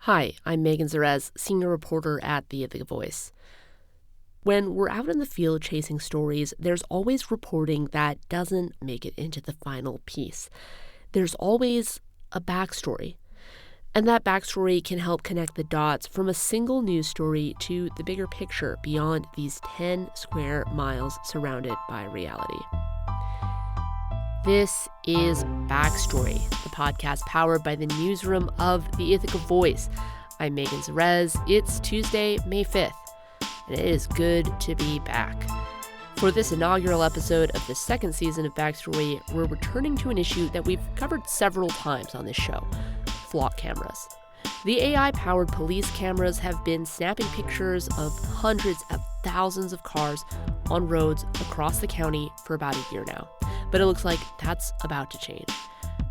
Hi, I'm Megan Zerez, senior reporter at the Ithaca Voice. When we're out in the field chasing stories, there's always reporting that doesn't make it into the final piece. There's always a backstory. And that backstory can help connect the dots from a single news story to the bigger picture beyond these 10 square miles surrounded by reality. This is Backstory, the podcast powered by the newsroom of the Ithaca Voice. I'm Megan Zerez. It's Tuesday, May 5th, and it is good to be back. For this inaugural episode of the second season of Backstory, we're returning to an issue that we've covered several times on this show: flock cameras. The AI-powered police cameras have been snapping pictures of hundreds of thousands of cars on roads across the county for about a year now. But it looks like that's about to change.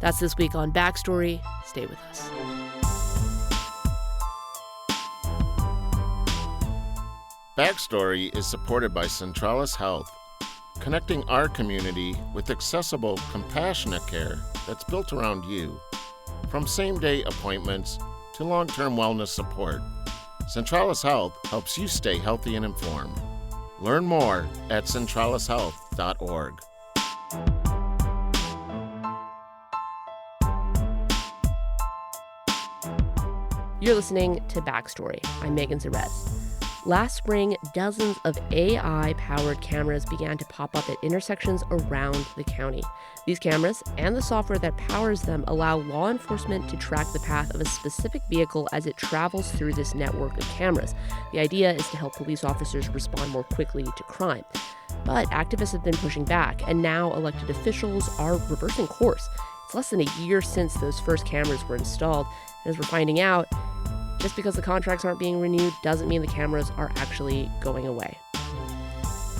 That's this week on Backstory. Stay with us. Backstory is supported by Centralis Health, connecting our community with accessible, compassionate care that's built around you. From same-day appointments to long-term wellness support, Centralis Health helps you stay healthy and informed. Learn more at centralishealth.org. You're listening to Backstory. I'm Megan Zerez. Last spring, dozens of AI-powered cameras began to pop up at intersections around the county. These cameras and the software that powers them allow law enforcement to track the path of a specific vehicle as it travels through this network of cameras. The idea is to help police officers respond more quickly to crime. But activists have been pushing back, and now elected officials are reversing course. It's less than a year since those first cameras were installed, and as we're finding out, just because the contracts aren't being renewed doesn't mean the cameras are actually going away.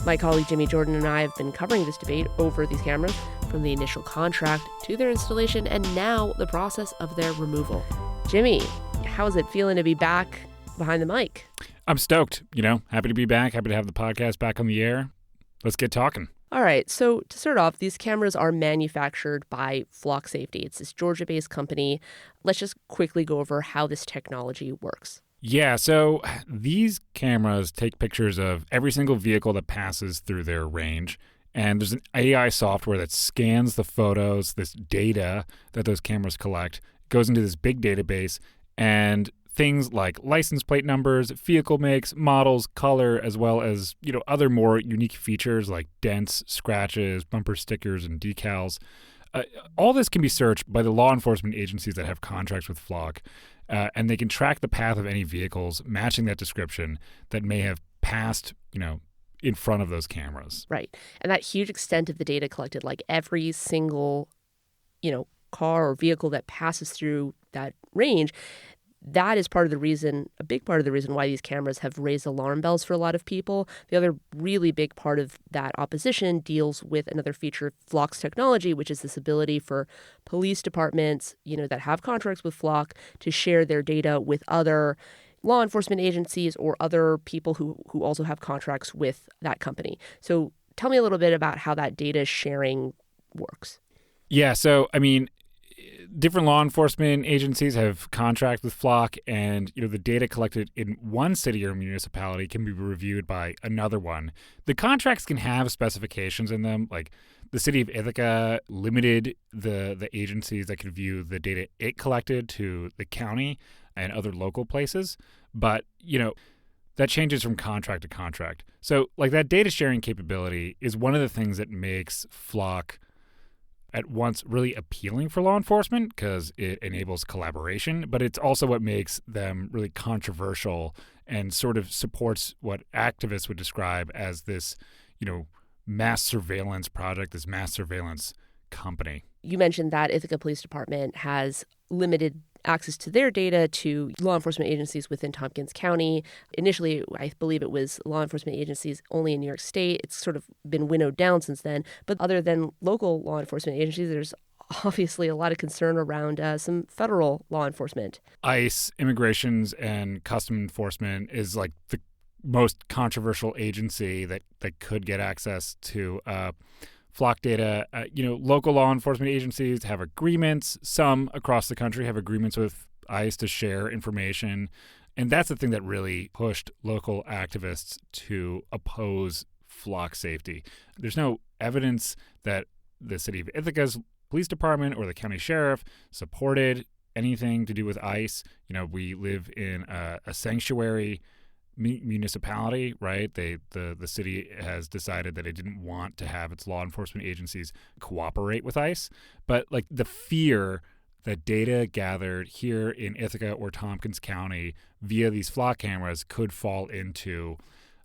My colleague Jimmy Jordan and I have been covering this debate over these cameras from the initial contract to their installation and now the process of their removal. Jimmy, how is it feeling to be back behind the mic? I'm stoked, happy to be back, happy to have the podcast back on the air. Let's get talking. All right, so to start off, these cameras are manufactured by Flock Safety. It's this Georgia-based company. Let's just quickly go over how this technology works. Yeah, so these cameras take pictures of every single vehicle that passes through their range, and there's an AI software that scans the photos, this data that those cameras collect, goes into this big database, and things like license plate numbers, vehicle makes, models, color, as well as, other more unique features like dents, scratches, bumper stickers, and decals. All this can be searched by the law enforcement agencies that have contracts with Flock, and they can track the path of any vehicles matching that description that may have passed, in front of those cameras. Right. And that huge extent of the data collected, like every single, car or vehicle that passes through that range, that is a big part of the reason why these cameras have raised alarm bells for a lot of people. The other really big part of that opposition deals with another feature of Flock's technology, which is this ability for police departments, that have contracts with Flock to share their data with other law enforcement agencies or other people who also have contracts with that company. So tell me a little bit about how that data sharing works. Yeah, so, different law enforcement agencies have contracts with Flock, and the data collected in one city or municipality can be reviewed by another one. The contracts can have specifications in them, like the city of Ithaca limited the agencies that could view the data it collected to the county and other local places, but that changes from contract to contract. So that data sharing capability is one of the things that makes Flock at once really appealing for law enforcement because it enables collaboration, but it's also what makes them really controversial and sort of supports what activists would describe as this, mass surveillance project, this mass surveillance company. You mentioned that Ithaca Police Department has limited access to their data to law enforcement agencies within Tompkins County. Initially, I believe it was law enforcement agencies only in New York State. It's sort of been winnowed down since then. But other than local law enforcement agencies, there's obviously a lot of concern around some federal law enforcement. ICE, Immigrations and Custom Enforcement is the most controversial agency that could get access to Flock data. Local law enforcement agencies have agreements. Some across the country have agreements with ICE to share information. And that's the thing that really pushed local activists to oppose flock safety. There's no evidence that the city of Ithaca's police department or the county sheriff supported anything to do with ICE. We live in a sanctuary municipality, right? The city has decided that it didn't want to have its law enforcement agencies cooperate with ICE. But like the fear that data gathered here in Ithaca or Tompkins County via these flock cameras could fall into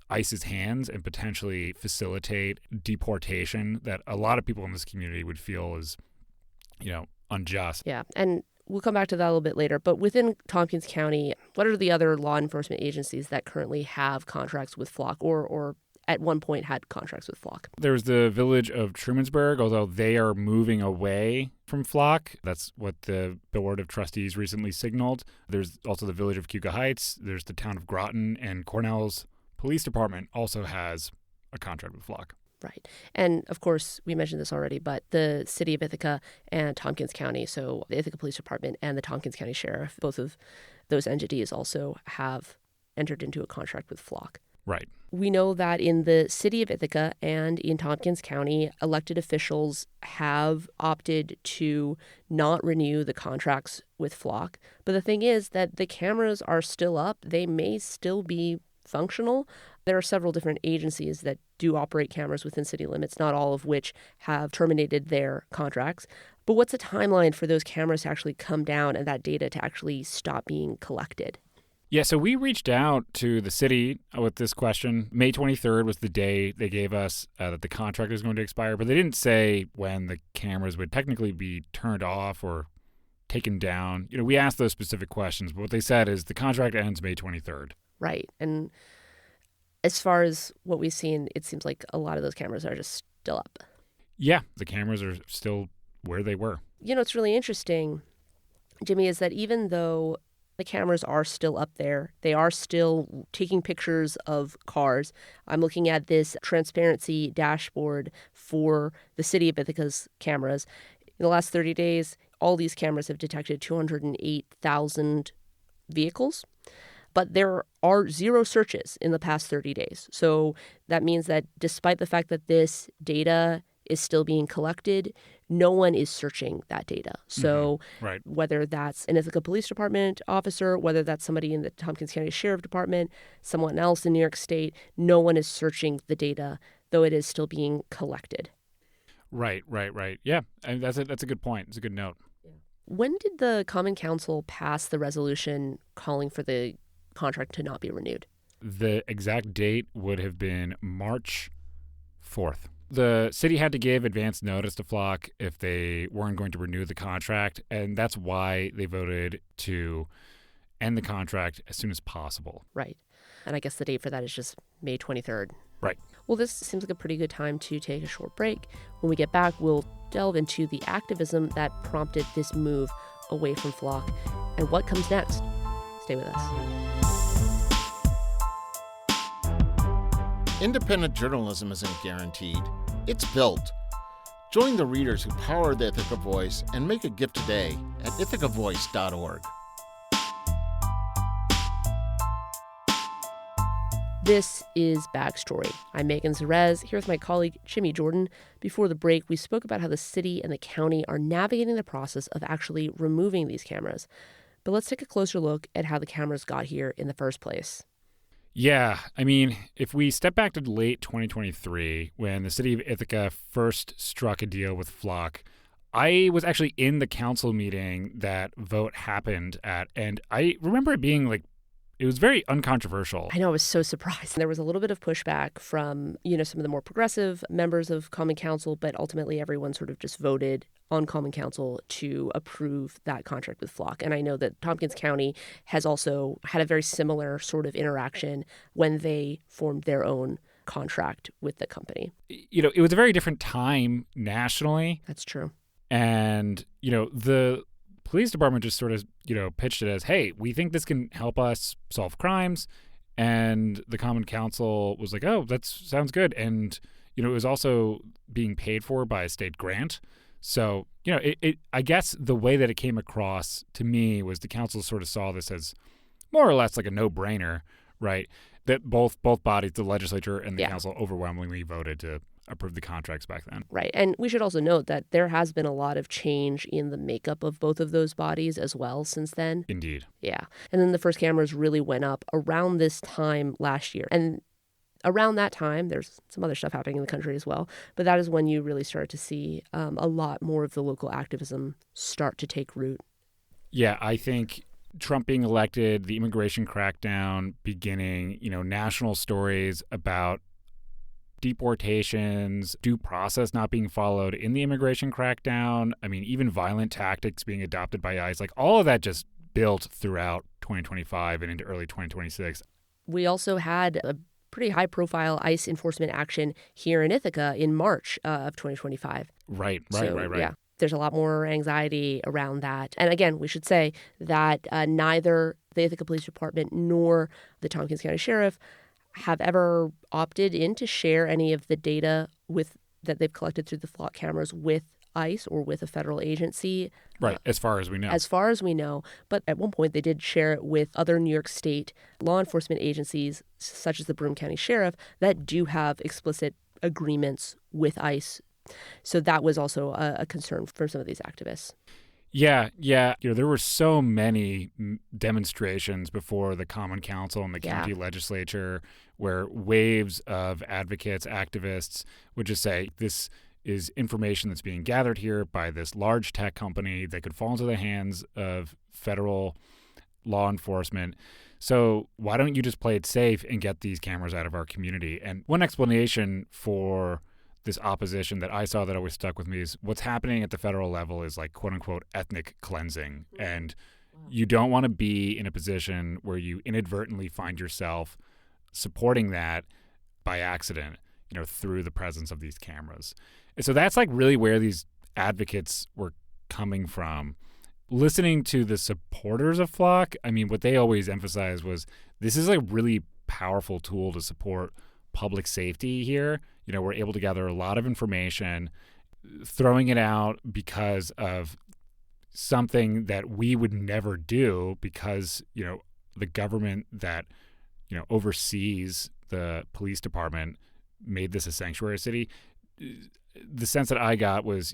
ICE's hands and potentially facilitate deportation that a lot of people in this community would feel is, unjust. Yeah, and we'll come back to that a little bit later. But within Tompkins County, what are the other law enforcement agencies that currently have contracts with Flock or at one point had contracts with Flock? There's the village of Trumansburg, although they are moving away from Flock. That's what the Board of Trustees recently signaled. There's also the village of Cuga Heights. There's the town of Groton, and Cornell's police department also has a contract with Flock. Right. And of course, we mentioned this already, but the city of Ithaca and Tompkins County, so the Ithaca Police Department and the Tompkins County Sheriff, both of those entities also have entered into a contract with Flock. Right. We know that in the city of Ithaca and in Tompkins County, elected officials have opted to not renew the contracts with Flock. But the thing is that the cameras are still up. They may still be functional. There are several different agencies that do operate cameras within city limits, not all of which have terminated their contracts. But what's the timeline for those cameras to actually come down and that data to actually stop being collected? Yeah, so we reached out to the city with this question. May 23rd was the day they gave us that the contract is going to expire, but they didn't say when the cameras would technically be turned off or taken down. We asked those specific questions, but what they said is the contract ends May 23rd. Right. And as far as what we've seen, it seems like a lot of those cameras are just still up. Yeah, the cameras are still where they were. It's really interesting, Jimmy, is that even though the cameras are still up there, they are still taking pictures of cars. I'm looking at this transparency dashboard for the city of Ithaca's cameras. In the last 30 days, all these cameras have detected 208,000 vehicles. But there are 0 searches in the past 30 days. So that means that despite the fact that this data is still being collected, no one is searching that data. So Right. Whether that's an Ithaca Police Department officer, whether that's somebody in the Tompkins County Sheriff Department, someone else in New York State, no one is searching the data, though it is still being collected. Right. Yeah, and that's a good point. It's a good note. When did the Common Council pass the resolution calling for the contract to not be renewed? The exact date would have been March 4th. The city had to give advance notice to Flock if they weren't going to renew the contract, and that's why they voted to end the contract as soon as possible. Right. And I guess the date for that is just May 23rd. Right. Well, this seems like a pretty good time to take a short break. When we get back, we'll delve into the activism that prompted this move away from Flock and what comes next. Stay with us. Independent journalism isn't guaranteed. It's built. Join the readers who power the Ithaca Voice and make a gift today at ithacavoice.org. This is Backstory. I'm Megan Zerez, here with my colleague Jimmy Jordan. Before the break, we spoke about how the city and the county are navigating the process of actually removing these cameras. But let's take a closer look at how the cameras got here in the first place. Yeah, I mean, if we step back to late 2023, when the city of Ithaca first struck a deal with Flock, I was actually in the council meeting that vote happened at, and I remember it being like, it was very uncontroversial. I know, I was so surprised. There was a little bit of pushback from, some of the more progressive members of Common Council, but ultimately everyone sort of just voted on Common Council to approve that contract with Flock. And I know that Tompkins County has also had a very similar sort of interaction when they formed their own contract with the company. It was a very different time nationally. That's true. And, the police department just sort of, pitched it as, hey, we think this can help us solve crimes. And the Common Council was like, oh, that sounds good. And, it was also being paid for by a state grant. So, I guess the way that it came across to me was the council sort of saw this as more or less like a no-brainer, right? That both bodies, the legislature and the council, overwhelmingly voted to approve the contracts back then. Right. And we should also note that there has been a lot of change in the makeup of both of those bodies as well since then. Indeed. Yeah. And then the first cameras really went up around this time last year. And around that time, there's some other stuff happening in the country as well. But that is when you really start to see a lot more of the local activism start to take root. Yeah, I think Trump being elected, the immigration crackdown beginning, national stories about deportations, due process not being followed in the immigration crackdown. I mean, even violent tactics being adopted by ICE, like all of that just built throughout 2025 and into early 2026. We also had a pretty high-profile ICE enforcement action here in Ithaca in March of 2025. Right. Yeah, there's a lot more anxiety around that. And again, we should say that neither the Ithaca Police Department nor the Tompkins County Sheriff have ever opted in to share any of the data that they've collected through the flock cameras with ICE or with a federal agency. Right, as far as we know. As far as we know. But at one point, they did share it with other New York State law enforcement agencies, such as the Broome County Sheriff, that do have explicit agreements with ICE. So that was also a concern for some of these activists. Yeah. There were so many demonstrations before the Common Council and the county legislature where waves of advocates, activists would just say, this is information that's being gathered here by this large tech company that could fall into the hands of federal law enforcement. So why don't you just play it safe and get these cameras out of our community? And one explanation for this opposition that I saw that always stuck with me is what's happening at the federal level is like, quote unquote, ethnic cleansing. And you don't want to be in a position where you inadvertently find yourself supporting that by accident, through the presence of these cameras. And so that's like really where these advocates were coming from. Listening to the supporters of Flock, I mean, what they always emphasize was this is a really powerful tool to support public safety here. We're able to gather a lot of information, throwing it out because of something that we would never do because, the government that, oversees the police department made this a sanctuary city. The sense that I got was,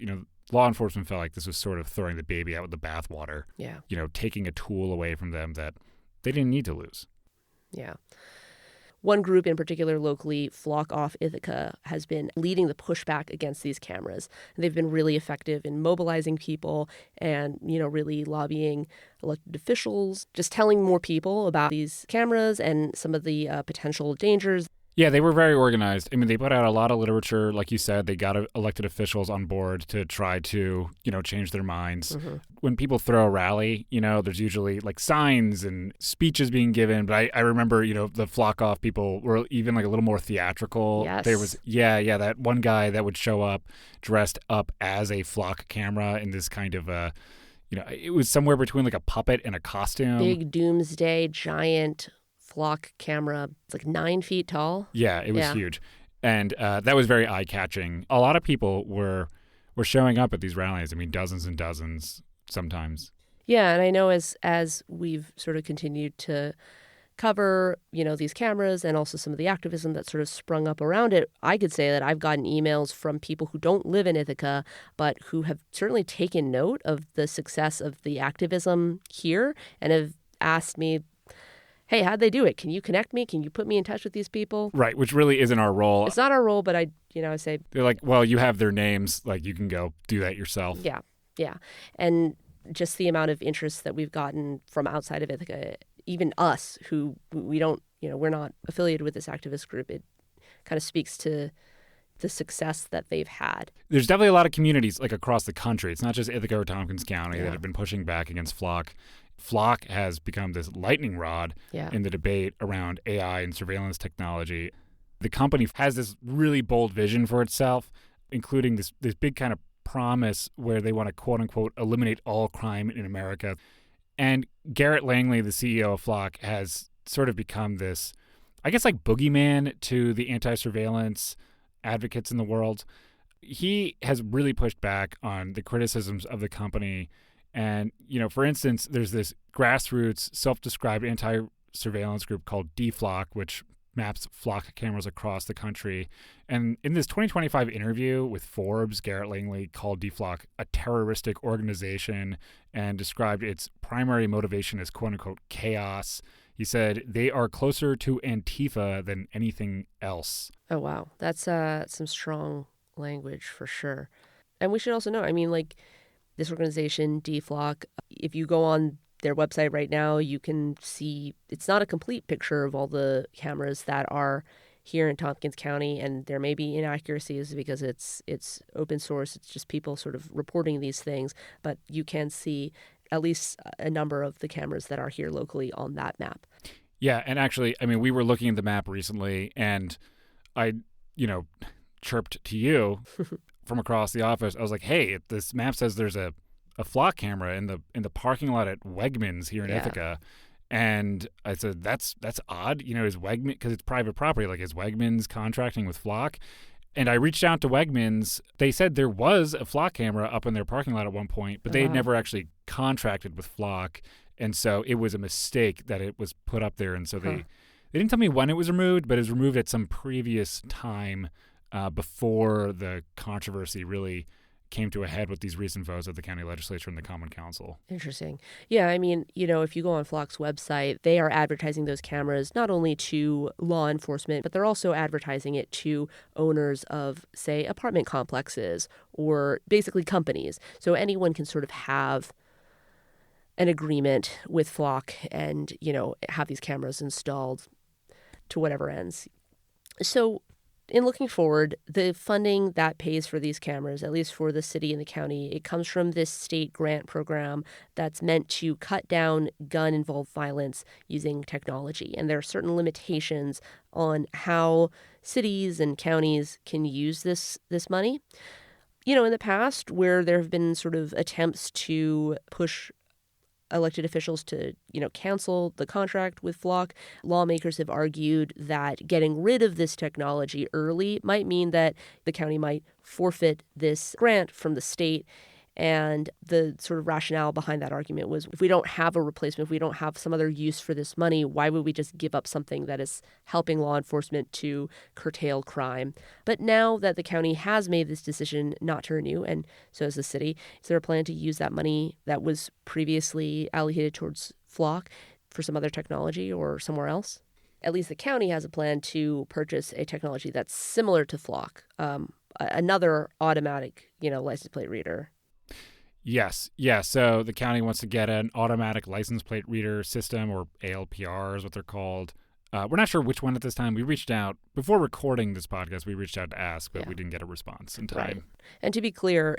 law enforcement felt like this was sort of throwing the baby out with the bathwater. Yeah. Taking a tool away from them that they didn't need to lose. Yeah. One group in particular locally, Flock Off Ithaca, has been leading the pushback against these cameras. They've been really effective in mobilizing people and, really lobbying elected officials, just telling more people about these cameras and some of the potential dangers. Yeah, they were very organized. I mean, they put out a lot of literature. Like you said, they got elected officials on board to try to, change their minds. Mm-hmm. When people throw a rally, there's usually like signs and speeches being given. But I remember, the Flock Off people were even like a little more theatrical. Yes. There was, that one guy that would show up dressed up as a flock camera in this kind of it was somewhere between like a puppet and a costume. Big doomsday giant flock camera. It's like 9 feet tall. Yeah, it was huge. And that was very eye-catching. A lot of people were showing up at these rallies. I mean, dozens and dozens sometimes. Yeah, and I know as we've sort of continued to cover, these cameras and also some of the activism that sort of sprung up around it, I could say that I've gotten emails from people who don't live in Ithaca, but who have certainly taken note of the success of the activism here and have asked me, hey, how'd they do it? Can you connect me? Can you put me in touch with these people? Right, which really isn't our role. It's not our role, but I say... They're like, well, you have their names. Like, you can go do that yourself. Yeah. And just the amount of interest that we've gotten from outside of Ithaca, even us, who we don't, we're not affiliated with this activist group, it kind of speaks to the success that they've had. There's definitely a lot of communities, like, across the country. It's not just Ithaca or Tompkins County that have been pushing back against Flock. Flock has become this lightning rod in the debate around AI and surveillance technology. The company has this really bold vision for itself, including this big kind of promise where they want to, quote unquote, eliminate all crime in America. And Garrett Langley, the CEO of Flock, has sort of become this, I guess, like boogeyman to the anti-surveillance advocates in the world. he has really pushed back on the criticisms of the company. And, for instance, there's this grassroots self-described anti-surveillance group called DFLOC, which maps flock cameras across the country. And in this 2025 interview with Forbes, Garrett Langley called DFLOC a terroristic organization and described its primary motivation as quote-unquote chaos. He said they are closer to Antifa than anything else. Oh, wow. That's some strong language for sure. And we should also know, this organization, DFLOC, if you go on their website right now, you can see it's not a complete picture of all the cameras that are here in Tompkins County, and there may be inaccuracies because it's open source. It's just people sort of reporting these things, but you can see at least a number of the cameras that are here locally on that map. Yeah, and actually, we were looking at the map recently, and I, chirped to you from across the office. I was like, hey, this map says there's a flock camera in the parking lot at Wegmans here in Ithaca. And I said, that's odd. Is Wegmans, because it's private property, like is Wegmans contracting with Flock? And I reached out to Wegmans. They said there was a Flock camera up in their parking lot at one point, but they had never actually contracted with Flock. And so it was a mistake that it was put up there. And so they didn't tell me when it was removed, but it was removed at some previous time before the controversy really came to a head with these recent votes of the county legislature and the Common Council. Interesting. Yeah, if you go on Flock's website, they are advertising those cameras not only to law enforcement, but they're also advertising it to owners of, say, apartment complexes or basically companies. So anyone can sort of have an agreement with Flock and, have these cameras installed to whatever ends. So in looking forward, the funding that pays for these cameras, at least for the city and the county, it comes from this state grant program that's meant to cut down gun-involved violence using technology. And there are certain limitations on how cities and counties can use this money. In the past, where there have been sort of attempts to push elected officials to, cancel the contract with Flock, lawmakers have argued that getting rid of this technology early might mean that the county might forfeit this grant from the state. And the sort of rationale behind that argument was, if we don't have a replacement, if we don't have some other use for this money, why would we just give up something that is helping law enforcement to curtail crime? But now that the county has made this decision not to renew, and so has the city, is there a plan to use that money that was previously allocated towards Flock for some other technology or somewhere else? At least the county has a plan to purchase a technology that's similar to Flock, another automatic, license plate reader. Yes. Yeah. So the county wants to get an automatic license plate reader system, or ALPR is what they're called. We're not sure which one at this time. We reached out before recording this podcast. We reached out to ask, but we didn't get a response in time. Right. And to be clear,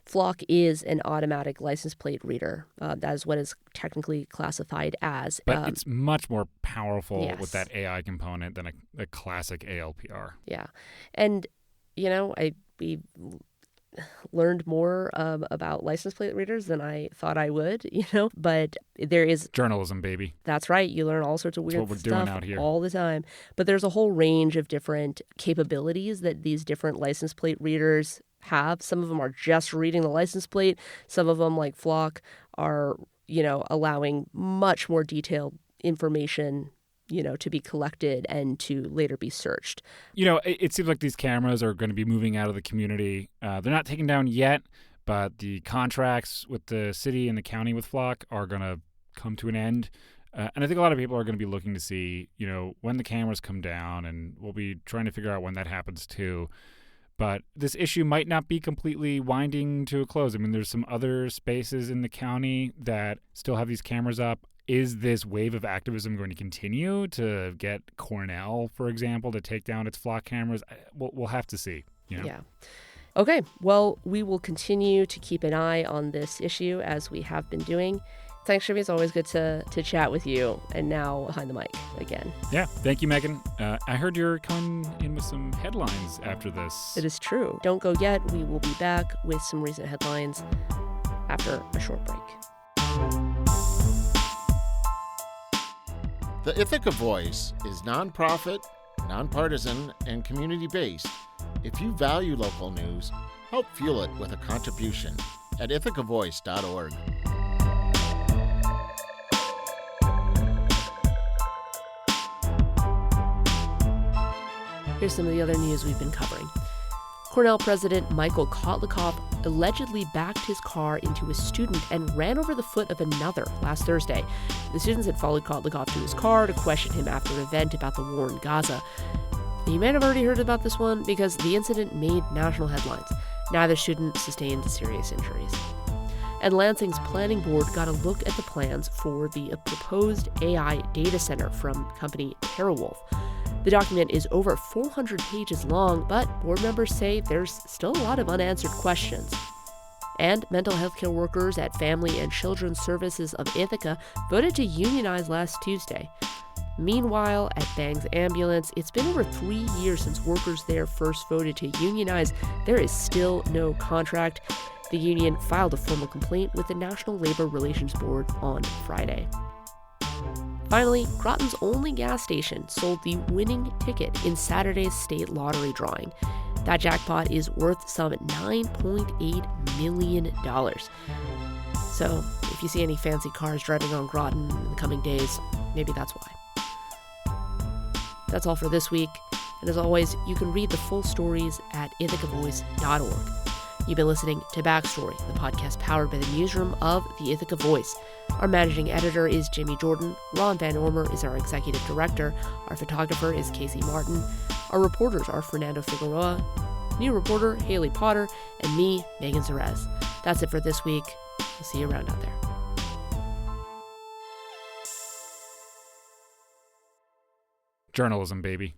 Flock is an automatic license plate reader. That is what is technically classified as. But it's much more powerful with that AI component than a classic ALPR. Yeah. And, we learned more about license plate readers than I thought I would, but there is journalism, baby. That's right. You learn all sorts of weird stuff doing out here all the time. But there's a whole range of different capabilities that these different license plate readers have. Some of them are just reading the license plate. Some of them, like Flock, are, allowing much more detailed information to be collected and to later be searched. It seems like these cameras are going to be moving out of the community. They're not taken down yet, but the contracts with the city and the county with Flock are going to come to an end. And I think a lot of people are going to be looking to see, when the cameras come down, and we'll be trying to figure out when that happens too. But this issue might not be completely winding to a close. There's some other spaces in the county that still have these cameras up. Is this wave of activism going to continue to get Cornell, for example, to take down its Flock cameras? We'll have to see. Yeah. Okay. Well, we will continue to keep an eye on this issue as we have been doing. Thanks, Shibby. It's always good to chat with you. And now behind the mic again. Yeah. Thank you, Megan. I heard you're coming in with some headlines after this. It is true. Don't go yet. We will be back with some recent headlines after a short break. The Ithaca Voice is nonprofit, nonpartisan, and community-based. If you value local news, help fuel it with a contribution at ithacavoice.org. Here's some of the other news we've been covering. Cornell President Michael Kotlikoff allegedly backed his car into a student and ran over the foot of another last Thursday. The students had followed Kotlikoff to his car to question him after an event about the war in Gaza. You might have already heard about this one because the incident made national headlines. Neither student sustained serious injuries. And Lansing's planning board got a look at the plans for the proposed AI data center from company TeraWolf. The document is over 400 pages long, but board members say there's still a lot of unanswered questions. And mental health care workers at Family and Children's Services of Ithaca voted to unionize last Tuesday. Meanwhile, at Bang's Ambulance, it's been over 3 years since workers there first voted to unionize. There is still no contract. The union filed a formal complaint with the National Labor Relations Board on Friday. Finally, Groton's only gas station sold the winning ticket in Saturday's state lottery drawing. That jackpot is worth some $9.8 million. So, if you see any fancy cars driving on Groton in the coming days, maybe that's why. That's all for this week, and as always, you can read the full stories at ithacavoice.org. You've been listening to Backstory, the podcast powered by the newsroom of the Ithaca Voice. Our managing editor is Jamie Jordan. Ron Van Ormer is our executive director. Our photographer is Casey Martin. Our reporters are Fernando Figueroa, new reporter Haley Potter, and me, Megan Zerez. That's it for this week. We'll see you around out there. Journalism, baby.